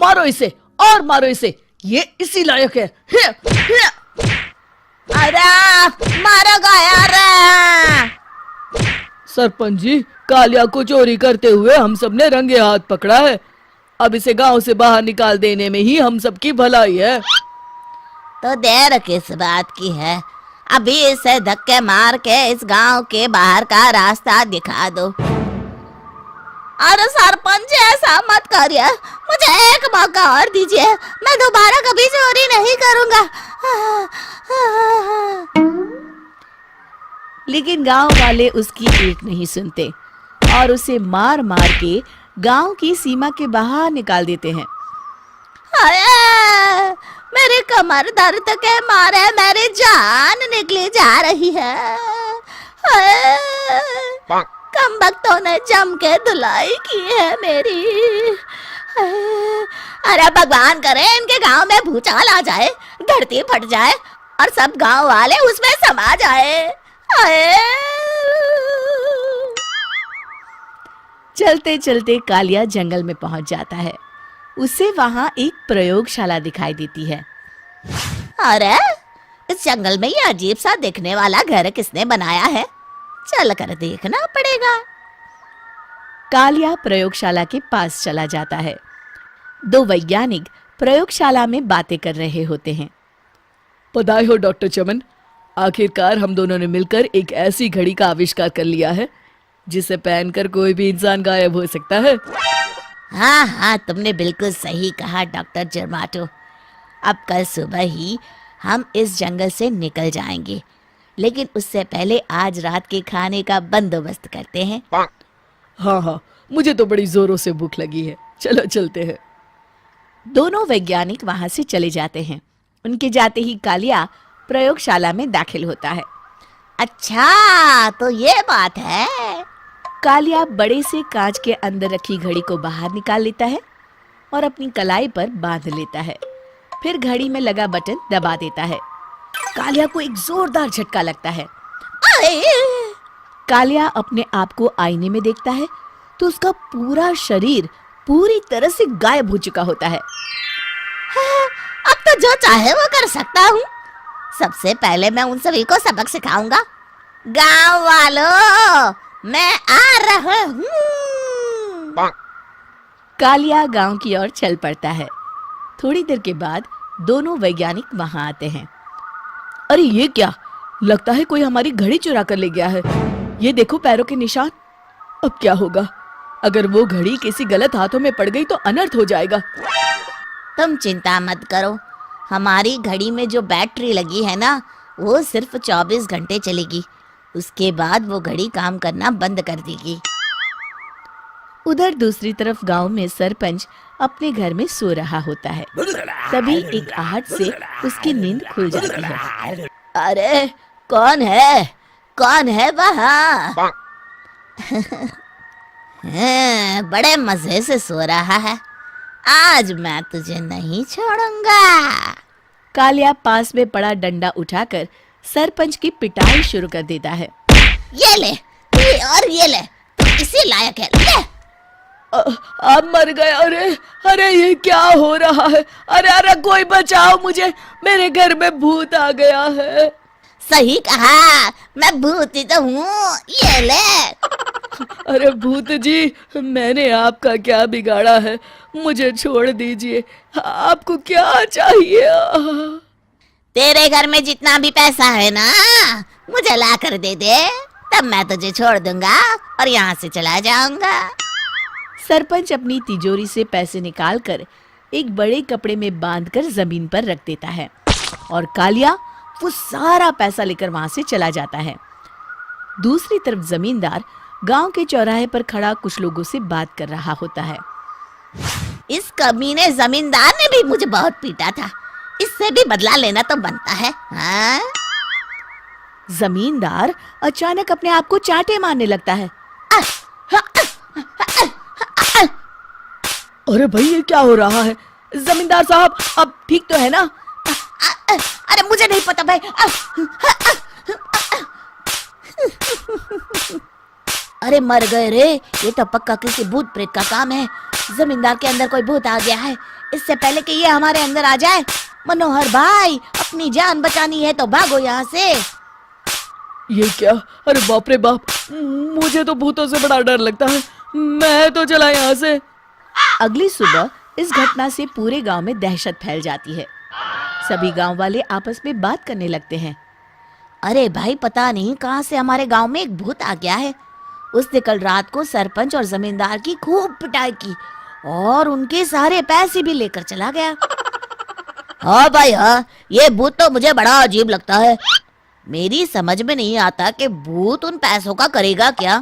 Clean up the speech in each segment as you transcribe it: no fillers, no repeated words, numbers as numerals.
मारो इसे और मारो इसे, ये इसी लायक है। अरे मारो यार। सरपंच जी, कालिया को चोरी करते हुए हम सब ने रंगे हाथ पकड़ा है। अब इसे गांव से बाहर निकाल देने में ही हम सबकी भलाई है। तो देर किस बात की है, अभी इसे धक्के मार के इस गांव के बाहर का रास्ता दिखा दो। अरे सरपंच ऐसा मत करिए, मुझे एक मौका और दीजिए, मैं दोबारा कभी चोरी नहीं करूंगा। लेकिन गांव वाले उसकी एक नहीं सुनते और उसे मार मार के गांव की सीमा के बाहर निकाल देते हैं। मेरी कमर दर्द के मारे मेरी जान निकली जा रही है। कमबख्तों ने जम के धुलाई की है मेरी। अरे भगवान करे इनके गांव में भूचाल आ जाए, धरती फट जाए और सब गांव वाले उसमें समा जाए। चलते चलते कालिया जंगल में पहुंच जाता है। उसे वहां एक प्रयोगशाला दिखाई देती है। अरे इस जंगल में ये अजीब सा दिखने वाला घर किसने बनाया है, चल कर देखना पड़ेगा। कालिया प्रयोगशाला के पास चला जाता है। दो वैज्ञानिक प्रयोगशाला में बातें कर रहे होते हैं। बधाई हो डॉक्टर चमन, आखिरकार हम दोनों ने मिलकर एक ऐसी घड़ी का आविष्कार कर लिया है जिसे पहनकर कोई भी इंसान गायब हो सकता है। हाँ, तुमने बिल्कुल सही कहा डॉक्टर जर्माटो। अब कल सुबह ही हम इस जंगल से निकल जाएंगे, लेकिन उससे पहले आज रात के खाने का बंदोबस्त करते हैं। हाँ, मुझे तो बड़ी जोरों से भूख लगी है, चलो चलते हैं। दोनों वैज्ञानिक वहां से चले जाते हैं। उनके जाते ही कालिया प्रयोगशाला में दाखिल होता है। अच्छा, तो ये बात है। कालिया बड़े से कांच के अंदर रखी घड़ी को बाहर निकाल लेता है और अपनी कलाई पर बांध लेता है। फिर घड़ी में लगा बटन दबा देता है। कालिया को एक जोरदार झटका लगता है। कालिया अपने आप को आईने में देखता है तो उसका पूरा शरीर पूरी तरह से गायब हो चुका होता है। अब तो जो चाहे वो कर सकता हूँ। सबसे पहले मैं उन सभी को सबक सिखाऊंगा। गांव वालों, मैं आ रहा हूँ। कालिया गांव की ओर चल पड़ता है। थोड़ी देर के बाद दोनों वैज्ञानिक वहां आते हैं। अरे ये क्या, लगता है कोई हमारी घड़ी चुरा कर ले गया है। ये देखो पैरों के निशान। अब क्या होगा, अगर वो घड़ी किसी गलत हाथों में पड़ गई तो अनर्थ हो जाएगा। तुम चिंता मत करो, हमारी घड़ी में जो बैटरी लगी है ना, वो सिर्फ 24 घंटे चलेगी। उसके बाद वो घड़ी काम करना बंद कर देगी। उधर दूसरी तरफ गांव में सरपंच अपने घर में सो रहा होता है। तभी एक आहट से उसकी नींद खुल जाती है। अरे कौन है वहाँ? बड़े मजे से सो रहा है, आज मैं तुझे नहीं छोड़ूंगा। कालिया पास में पड़ा डंडा उठाकर सरपंच की पिटाई शुरू कर देता है। ये ले, ये ले, तू इसी लायक है, ले। आप मर गए। अरे ये क्या हो रहा है? अरे कोई बचाओ मुझे, मेरे घर में भूत आ गया है। सही कहा, मैं भूत ही तो हूँ, ये ले। अरे भूत जी, मैंने आपका क्या बिगाड़ा है, मुझे छोड़ दीजिए। आपको क्या चाहिए? तेरे घर में जितना भी पैसा है ना, मुझे ला कर दे दे, तब मैं तुझे छोड़ दूंगा और यहाँ से चला जाऊंगा। सरपंच अपनी तिजोरी से पैसे निकालकर एक बड़े कपड़े में बांधकर जमीन पर रख देता है और कालिया वो सारा पैसा लेकर वहां से चला जाता है। दूसरी तरफ जमींदार गांव के चौराहे पर खड़ा कुछ लोगों से बात कर रहा होता है। इस कमीने जमींदार ने भी मुझे बहुत पीटा था, इससे भी बदला लेना तो बनता है। हाँ? जमींदार अचानक अपने आप को चांटे मारने लगता है। अरे भाई ये क्या हो रहा है? जमींदार साहब, अब ठीक तो है ना? अरे मुझे नहीं पता भाई। अरे मर गए रे, ये तो पक्का किसी भूत प्रेत का काम है। जमींदार के अंदर कोई भूत आ गया है। इससे पहले कि ये हमारे अंदर आ जाए, मनोहर भाई अपनी जान बचानी है तो भागो यहाँ से। ये क्या? अरे बाप रे बाप, मुझे तो भूतों से बड़ा डर लगता है। मैं तो चला यहाँ से। अगली सुबह इस घटना से पूरे गांव में दहशत फैल जाती है। सभी गांव वाले आपस में बात करने लगते हैं। अरे भाई, पता नहीं कहाँ से हमारे गांव में एक भूत आ गया है। उसने कल रात को सरपंच और जमींदार की खूब पिटाई की और उनके सारे पैसे भी लेकर चला गया। हाँ भाई हाँ, ये भूत तो मुझे बड़ा अजीब लगता है। मेरी समझ में नहीं आता कि भूत उन पैसों का करेगा क्या।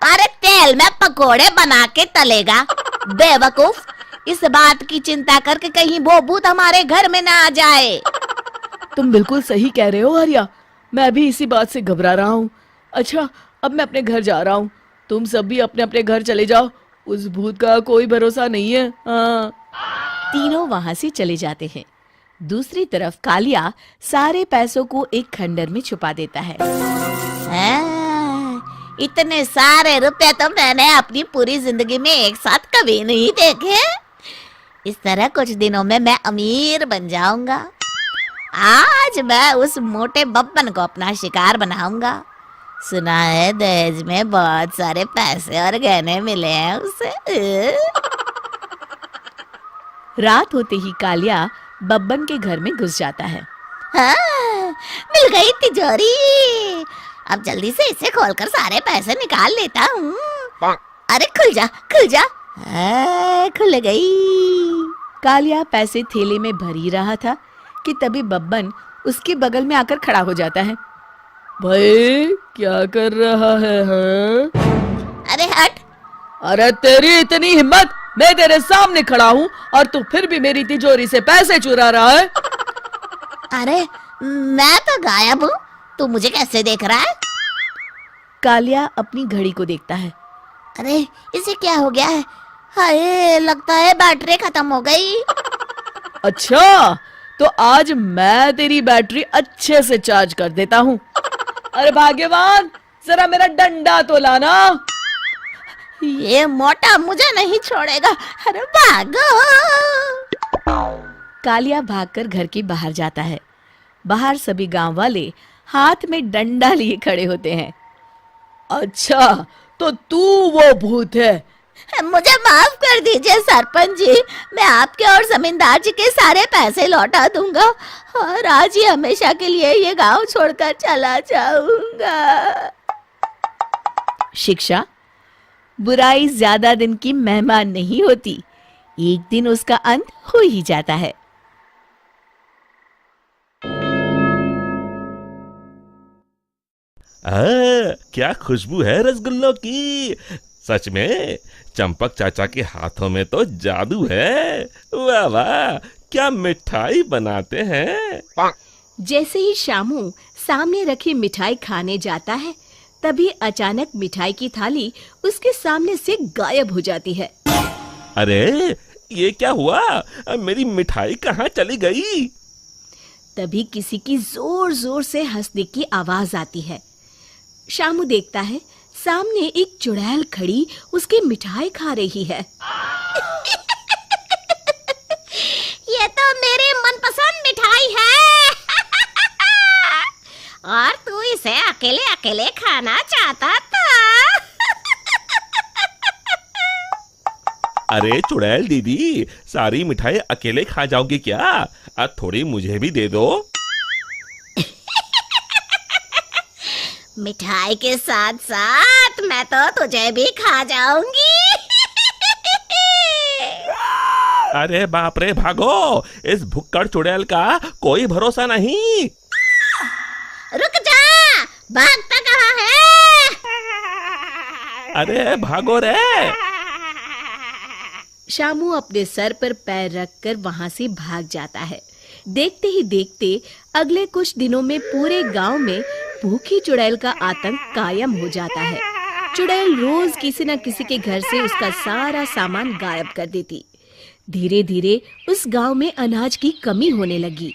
अरे तेल में पकोड़े बना के तलेगा बेवकूफ। इस बात की चिंता करके कहीं वो भूत हमारे घर में ना आ जाए। तुम बिल्कुल सही कह रहे हो आर्या, मैं भी इसी बात से घबरा रहा हूँ। अच्छा, अब मैं अपने घर जा रहा हूँ। तुम सब भी अपने अपने घर चले जाओ। उस भूत का कोई भरोसा नहीं है। हाँ। तीनों वहां से चले जाते हैं। दूसरी तरफ कालिया सारे पैसों को एक खंडर में छुपा देता है। इतने सारे रुपए तो मैंने अपनी पूरी जिंदगी में एक साथ कभी नहीं देखे। इस तरह कुछ दिनों में मैं अमीर बन जाऊंगा। आज मैं उस मोटे बब्बन को अपना शिकार बनाऊंगा। सुना है दहेज में बहुत सारे पैसे और गहने मिले हैं उसे। रात होते ही कालिया बब्बन के घर में घुस जाता है। हाँ, मिल गई तिजोरी। अब जल्दी से इसे खोलकर सारे पैसे निकाल लेता हूँ। अरे खुल जा खुल जा। खुल गई। कालिया पैसे थैले में भर ही रहा था कि तभी बब्बन उसके बगल में आकर खड़ा हो जाता है। भाई क्या कर रहा है? हाँ? अरे हट। अरे तेरी इतनी हिम्मत, मैं तेरे सामने खड़ा हूँ और तू फिर भी मेरी तिजोरी से पैसे चुरा रहा है। अरे मैं तो गायब हूँ, तू मुझे कैसे देख रहा है? कालिया अपनी घड़ी को देखता है। अरे इसे क्या हो गया है? हाय, लगता है बैटरी खत्म हो गई। अच्छा, तो आज मैं तेरी बैटरी अच्छे से चार्ज कर देता हूँ। अरे भाग्यवान, जरा मेरा डंडा तो लाना। ये मोटा मुझे नहीं छोड़ेगा। अरे भागो। कालिया भागकर घर के बाहर जाता है। बाहर सभी गांव वाले हाथ में डंडा लिए खड़े होते हैं। अच्छा, तो तू वो भूत है? मुझे माफ कर दीजिए सरपंच जी, मैं आपके और जमींदार जी के सारे पैसे लौटा दूंगा और आज ही हमेशा के लिए ये गांव छोड़कर चला जाऊंगा। शिक्षा, बुराई ज्यादा दिन की मेहमान नहीं होती, एक दिन उसका अंत हो ही जाता है। क्या खुशबू है रसगुल्लों की। सच में चंपक चाचा के हाथों में तो जादू है। वाह वाह, क्या मिठाई बनाते हैं। जैसे ही शामू सामने रखी मिठाई खाने जाता है, तभी अचानक मिठाई की थाली उसके सामने से गायब हो जाती है। अरे ये क्या हुआ? मेरी मिठाई कहाँ चली गई? तभी किसी की जोर जोर से हंसने की आवाज आती है। शामू देखता है सामने एक चुड़ैल खड़ी उसकी मिठाई खा रही है। ये तो मेरी मनपसंद मिठाई है। और तू इसे अकेले अकेले खाना चाहता था। अरे चुड़ैल दीदी, सारी मिठाई अकेले खा जाओगी क्या? थोड़ी मुझे भी दे दो। मिठाई के साथ साथ मैं तो तुझे भी खा जाऊंगी। अरे बाप रे, भागो, इस भुक्कड़ चुड़ैल का कोई भरोसा नहीं। रुक जा, भागता कहाँ है? अरे भागो रे। शामू अपने सर पर पैर रखकर वहां से भाग जाता है। देखते ही देखते अगले कुछ दिनों में पूरे गांव में भूखी चुड़ैल का आतंक कायम हो जाता है। चुड़ैल रोज किसी न किसी के घर से उसका सारा सामान गायब कर देती। धीरे धीरे उस गांव में अनाज की कमी होने लगी।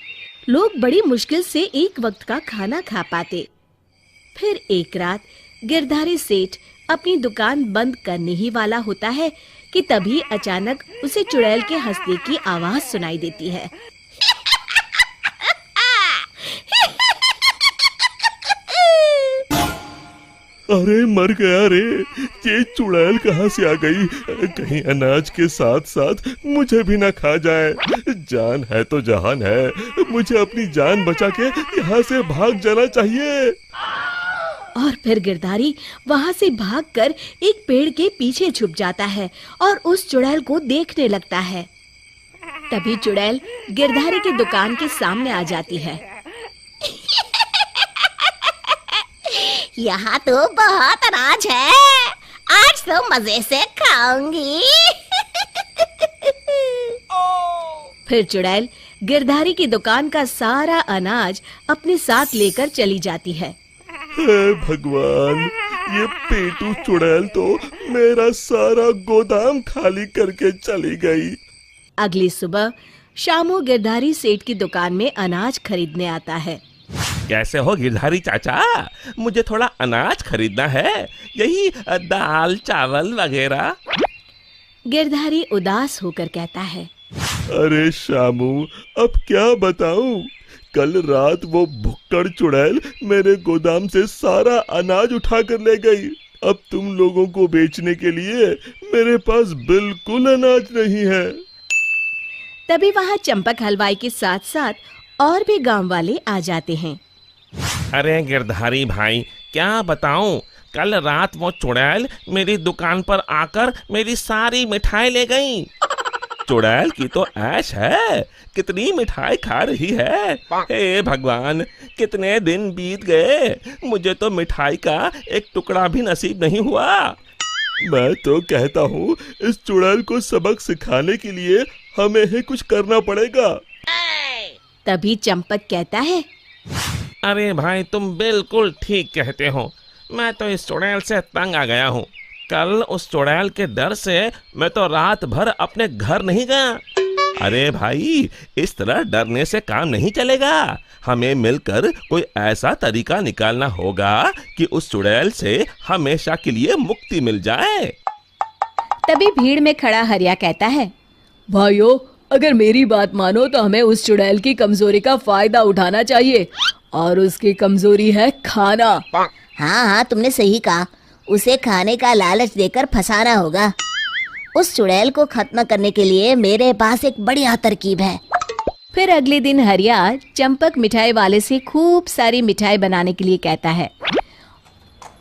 लोग बड़ी मुश्किल से एक वक्त का खाना खा पाते। फिर एक रात गिरधारी सेठ अपनी दुकान बंद करने ही वाला होता है कि तभी अचानक उसे चुड़ैल के हंसने की आवाज सुनाई देती है। अरे मर गया रे, ये चुड़ैल कहाँ से आ गई? कहीं अनाज के साथ साथ मुझे भी ना खा जाए। जान है तो जहान है, मुझे अपनी जान बचा के यहाँ से भाग जाना चाहिए। और फिर गिरधारी वहां से भागकर एक पेड़ के पीछे छुप जाता है और उस चुड़ैल को देखने लगता है। तभी चुड़ैल गिरधारी की दुकान के सामने आ जाती है। यहाँ तो बहुत अनाज है, आज तो मजे से खाऊंगी। फिर चुड़ैल गिरधारी की दुकान का सारा अनाज अपने साथ लेकर चली जाती है। हे भगवान, ये पेटू चुड़ैल तो मेरा सारा गोदाम खाली करके चली गई। अगली सुबह शामू गिरधारी सेठ की दुकान में अनाज खरीदने आता है। कैसे हो गिरधारी चाचा? मुझे थोड़ा अनाज खरीदना है, यही दाल चावल वगैरह। गिरधारी उदास होकर कहता है, अरे शामू, अब क्या बताऊं? कल रात वो भुक्कड़ चुड़ैल मेरे गोदाम से सारा अनाज उठा कर ले गई। अब तुम लोगों को बेचने के लिए मेरे पास बिल्कुल अनाज नहीं है। तभी वहाँ चंपक हलवाई के साथ साथ और भी गांव वाले आ जाते हैं। अरे गिरधारी भाई, क्या बताऊं? कल रात वो चुड़ैल मेरी दुकान पर आकर मेरी सारी मिठाई ले गई। चुड़ैल की तो ऐश है, कितनी मिठाई खा रही है। हे भगवान, कितने दिन बीत गए, मुझे तो मिठाई का एक टुकड़ा भी नसीब नहीं हुआ। मैं तो कहता हूँ इस चुड़ैल को सबक सिखाने के लिए हमें ही कुछ करना पड़ेगा। तभी चंपक कहता है, अरे भाई, तुम बिल्कुल ठीक कहते हो। मैं तो इस चुड़ैल से तंग आ गया हूँ। कल उस चुड़ैल के डर से मैं तो रात भर अपने घर नहीं गया। अरे भाई, इस तरह डरने से काम नहीं चलेगा। हमें मिलकर कोई ऐसा तरीका निकालना होगा कि उस चुड़ैल से हमेशा के लिए मुक्ति मिल जाए। तभी भीड़ में खड़ा हरिया कहता है, भाइयों, अगर मेरी बात मानो तो हमें उस चुड़ैल की कमजोरी का फायदा उठाना चाहिए, और उसकी कमजोरी है खाना। हाँ हाँ, तुमने सही कहा। उसे खाने का लालच देकर फंसाना होगा। उस चुड़ैल को खत्म करने के लिए मेरे पास एक बढ़िया तरकीब है। फिर अगले दिन हरिया चंपक मिठाई वाले से खूब सारी मिठाई बनाने के लिए कहता है।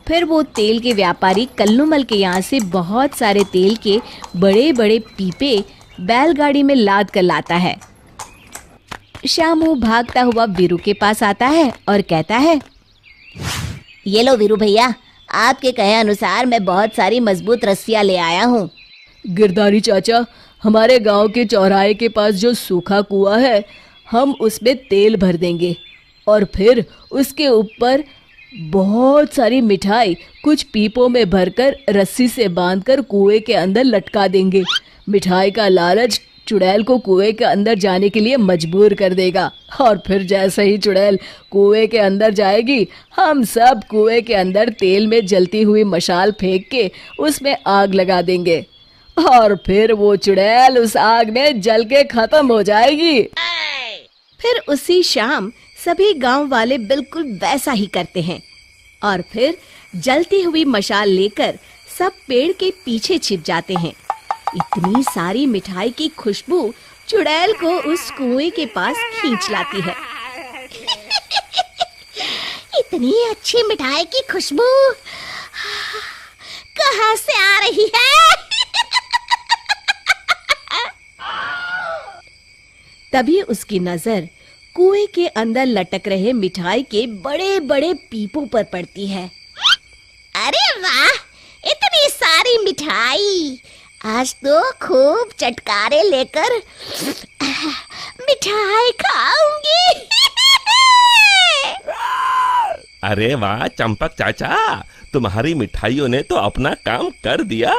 फिर वो तेल के व्यापारी कल्लूमल के यहाँ से बहुत सारे तेल के बड़े बड़े पीपे बैलगाड़ी में लाद कर लाता है। शामू भागता हुआ वीरू के पास आता है और कहता है, ये लो वीरू भैया, आपके कहे अनुसार मैं बहुत सारी मजबूत रस्सियाँ ले आया हूँ। गिरधारी चाचा, हमारे गांव के चौराहे के पास जो सूखा कुआं है, हम उसमें तेल भर देंगे और फिर उसके ऊपर बहुत सारी मिठाई कुछ पीपों में भरकर रस्सी से बांधकर कुएं के अंदर लटका देंगे। मिठाई का लालच चुड़ैल को कुएं के अंदर जाने के लिए मजबूर कर देगा, और फिर जैसे ही चुड़ैल कुएं के अंदर जाएगी, हम सब कुएं के अंदर तेल में जलती हुई मशाल फेंक के उसमें आग लगा देंगे, और फिर वो चुड़ैल उस आग में जल के खत्म हो जाएगी। फिर उसी शाम सभी गांव वाले बिल्कुल वैसा ही करते हैं और फिर जलती हुई मशाल लेकर सब पेड़ के पीछे छिप जाते हैं। इतनी सारी मिठाई की खुशबू चुड़ैल को उस कुएं के पास खींच लाती है। इतनी अच्छी मिठाई की खुशबू कहाँ से आ रही है? तभी उसकी नजर कुएं के अंदर लटक रहे मिठाई के बड़े बड़े पीपों पर पड़ती है। अरे वाह, इतनी सारी मिठाई! आज तो खूब चटकारे लेकर मिठाई खाऊंगी। अरे वाह चंपक चाचा, तुम्हारी मिठाइयों ने तो अपना काम कर दिया।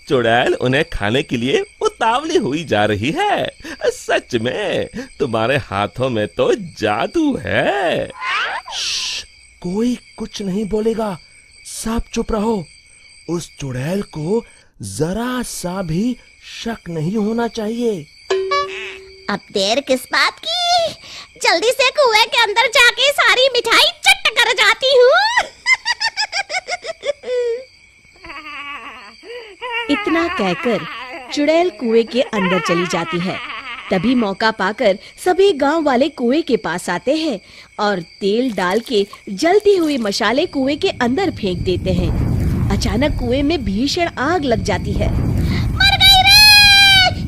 चुड़ैल उन्हें खाने के लिए उतावली हुई जा रही है। सच में तुम्हारे हाथों में तो जादू है। कोई कुछ नहीं बोलेगा, सब चुप रहो। उस चुड़ैल को जरा सा भी शक नहीं होना चाहिए। अब देर किस बात की, जल्दी से कुएं के अंदर जाके सारी मिठाई चट कर जाती हूँ। इतना कहकर चुड़ैल कुएं के अंदर चली जाती है। तभी मौका पाकर सभी गांव वाले कुएं के पास आते हैं और तेल डाल के जलती हुई मशाले कुएं के अंदर फेंक देते हैं। अचानक कुएं में भीषण आग लग जाती है। मर गई रे!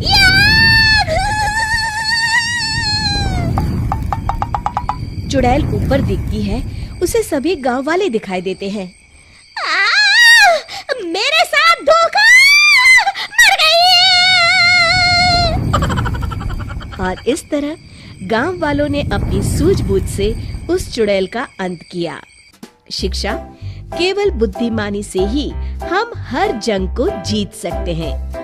ये आग! चुड़ैल ऊपर दिखती है, उसे सभी गांव वाले दिखाई देते हैं। मेरे साथ धोखा! मर गई! और इस तरह गांव वालों ने अपनी सूझबूझ से उस चुड़ैल का अंत किया। शिक्षा, केवल बुद्धिमानी से ही हम हर जंग को जीत सकते हैं।